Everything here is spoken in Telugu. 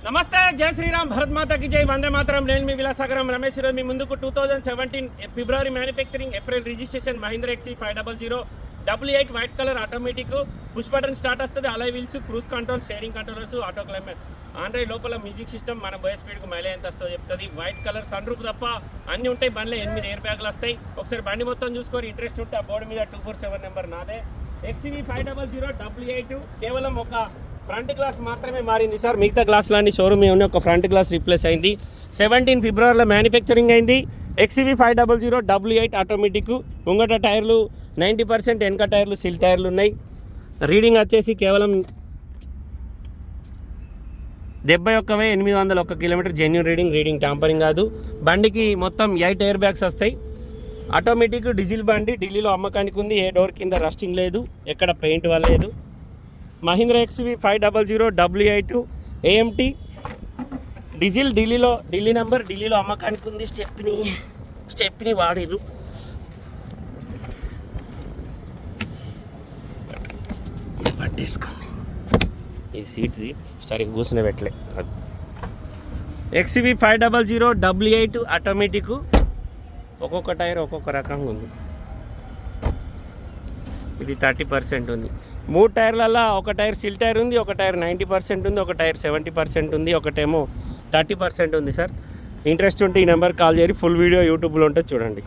నమస్తే, జై శ్రీరామ్, భరత్ మాతాకి జై, వందే మాతరం. నేను మీ విలాసాగరం రమేష్. ఈరోజు మీ ముందుకు 2017 February manufacturing, April registration Mahindra XV 500 88 white colour automatic, push button start వస్తుంది, alloy wheels, cruise control, steering controllers, auto climate, Android లోపల మ్యూజిక్ సిస్టమ్, మన బోయ్ స్పీడ్కు మైలేజ్ ఎంత వస్తుందో చెప్తుంది. వైట్ కలర్ సన్ రూప్ తప్ప అన్నీ ఉంటాయి. బండ్లో 8 ఎయిర్ బ్యాగులు వస్తాయి. ఒకసారి బండి మొత్తం చూసుకొని ఇంట్రెస్ట్ ఉంటే ఆ బోర్డు మీద 247 నెంబర్ నాదే. XV 500 88 కేవలం ఒక ఫ్రంట్ గ్లాస్ మాత్రమే మారింది సార్. మిగతా గ్లాసులన్నీ షోరూమ్ ఏమన్నా, ఒక ఫ్రంట్ గ్లాస్ రీప్లేస్ అయింది. 17 ఫిబ్రవరిలో మ్యానుఫ్యాక్చరింగ్ అయింది. XV 500 88 automatic. ముంగట టైర్లు 90%, వెనక టైర్లు సిల్ టైర్లు ఉన్నాయి. రీడింగ్ వచ్చేసి కేవలం 71,801 కిలోమీటర్ జెన్యూన్ రీడింగ్ టాంపరింగ్ కాదు. బండికి మొత్తం 8 ఎయిర్ బ్యాగ్స్ వస్తాయి. ఆటోమేటిక్ డీజిల్ బండి, ఢిల్లీలో అమ్మకానికి ఉంది. ఏ డోర్ కింద రస్టింగ్ లేదు, ఎక్కడ పెయింట్ వల్లేదు. Mahindra XV 500 88 AMT diesel, Delhi number, ఢిల్లీలో అమ్మకానికి ఉంది. స్టెప్ని వాడిరు. పట్టేసుకుంది ఈ సీట్ది, సరిగ్గా కూర్చునే పెట్టలే. XV 500 88 automatic. ఒక్కొక్క టైర్ ఒక్కొక్క రకంగా ఉంది. ఇది 30% ఉంది. 3 టైర్లలో ఒక టైర్ సిల్ టైర్ ఉంది, ఒక టైర్ 90% ఉంది, ఒక టైర్ 70% ఉంది, ఒకటేమో 30% ఉంది సార్. ఇంట్రెస్ట్ ఉంటే ఈ నెంబర్కి కాల్ చేయరు. ఫుల్ వీడియో యూట్యూబ్లో ఉంటుంది, చూడండి.